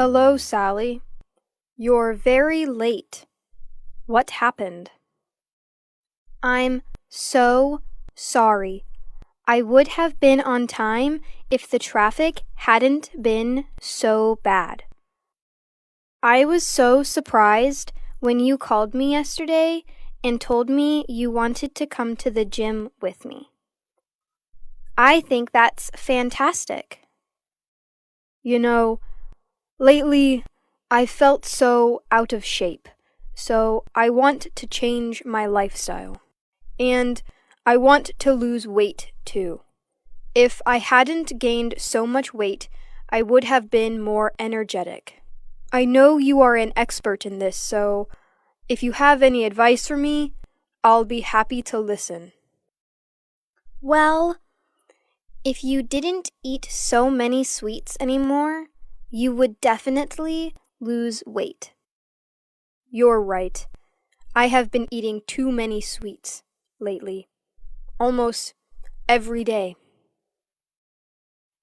Hello, Sally. You're very late. What happened? I'm so sorry. I would have been on time if the traffic hadn't been so bad. I was so surprised when you called me yesterday and told me you wanted to come to the gym with me. I think that's fantastic. You know, lately I felt so out of shape, so I want to change my lifestyle. And I want to lose weight too. If I hadn't gained so much weight, I would have been more energetic. I know you are an expert in this, so if you have any advice for me, I'll be happy to listen. Well, if you didn't eat so many sweets anymore, you would definitely lose weight. You're right. I have been eating too many sweets lately. Almost every day.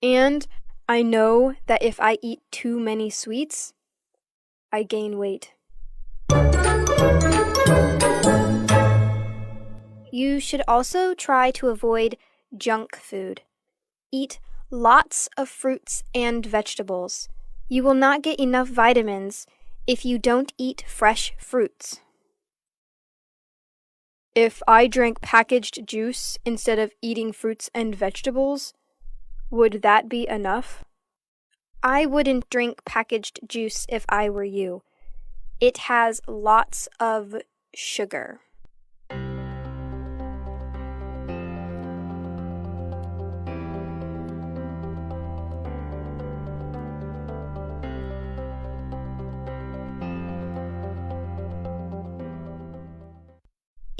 And I know that if I eat too many sweets, I gain weight. You should also try to avoid junk food. Eat lots of fruits and vegetables. You will not get enough vitamins if you don't eat fresh fruits. If I drank packaged juice instead of eating fruits and vegetables, would that be enough? I wouldn't drink packaged juice if I were you. It has lots of sugar.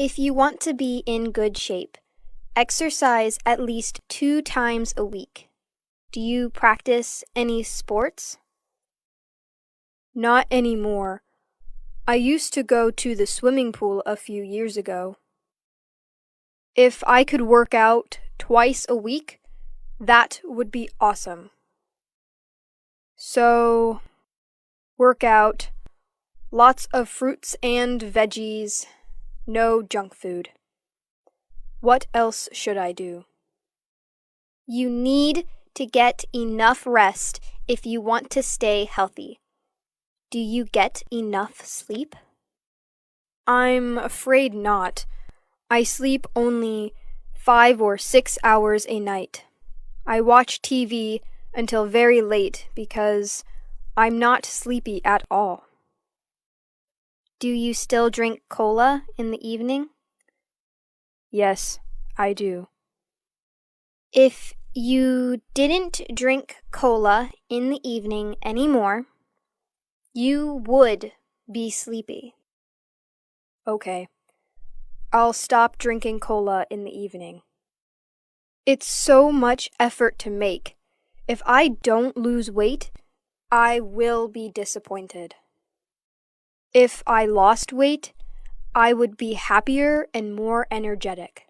If you want to be in good shape, exercise at least 2 times a week. Do you practice any sports? Not anymore. I used to go to the swimming pool a few years ago. If I could work out twice a week, that would be awesome. So, work out, lots of fruits and veggies, no junk food. What else should I do? You need to get enough rest if you want to stay healthy. Do you get enough sleep? I'm afraid not. I sleep only 5 or 6 hours a night. I watch TV until very late because I'm not sleepy at all. Do you still drink cola in the evening? Yes, I do. If you didn't drink cola in the evening anymore, you would be sleepy. Okay, I'll stop drinking cola in the evening. It's so much effort to make. If I don't lose weight, I will be disappointed. If I lost weight, I would be happier and more energetic.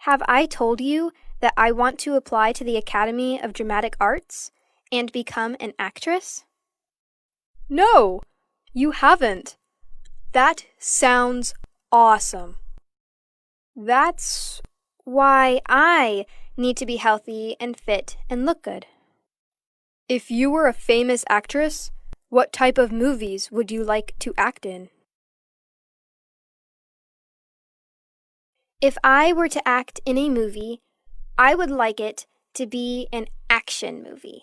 Have I told you that I want to apply to the Academy of Dramatic Arts and become an actress? No, you haven't. That sounds awesome. That's why I need to be healthy and fit and look good. If you were a famous actress, what type of movies would you like to act in? If I were to act in a movie, I would like it to be an action movie.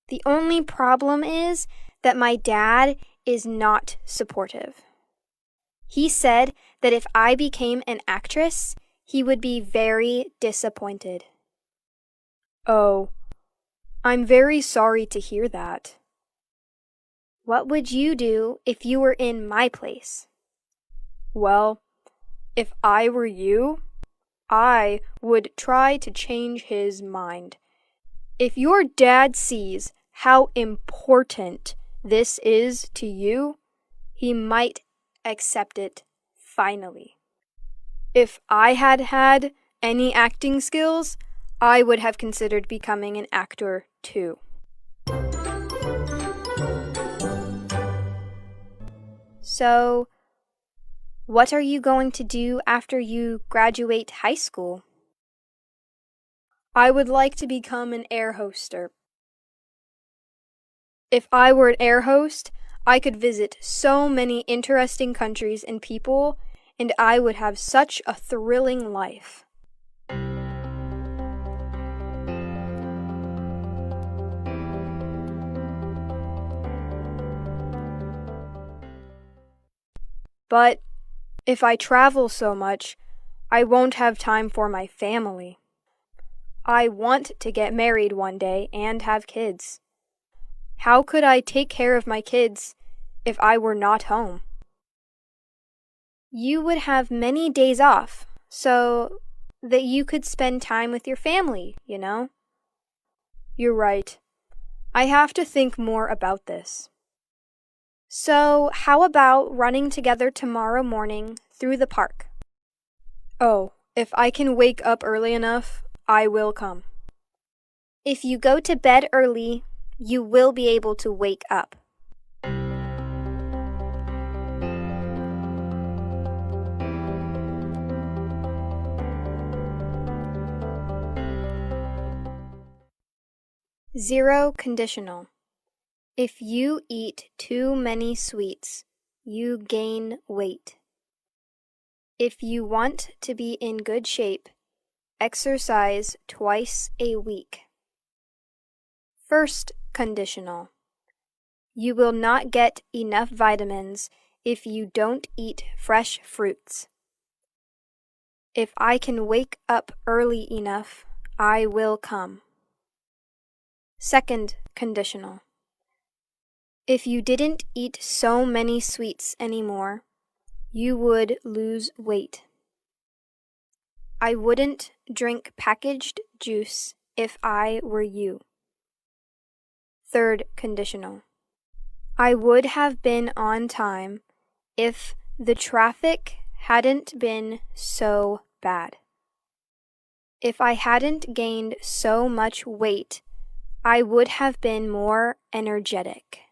The only problem is that my dad is not supportive. He said that if I became an actress, he would be very disappointed. Oh, I'm very sorry to hear that. What would you do if you were in my place? Well, if I were you, I would try to change his mind. If your dad sees how important this is to you, he might accept it finally. If I had had any acting skills, I would have considered becoming an actor too. So, what are you going to do after you graduate high school? I would like to become an air hoster. If I were an air host, I could visit so many interesting countries and people, and I would have such a thrilling life. But if I travel so much, I won't have time for my family. I want to get married one day and have kids. How could I take care of my kids if I were not home? You would have many days off, so that you could spend time with your family, you know? You're right. I have to think more about this. So, how about running together tomorrow morning through the park? Oh, if I can wake up early enough, I will come. If you go to bed early, you will be able to wake up. Zero conditional. If you eat too many sweets, you gain weight. If you want to be in good shape, exercise twice a week. First conditional. You will not get enough vitamins if you don't eat fresh fruits. If I can wake up early enough, I will come. Second conditional. If you didn't eat so many sweets anymore, you would lose weight. I wouldn't drink packaged juice if I were you. Third conditional. I would have been on time if the traffic hadn't been so bad. If I hadn't gained so much weight, I would have been more energetic.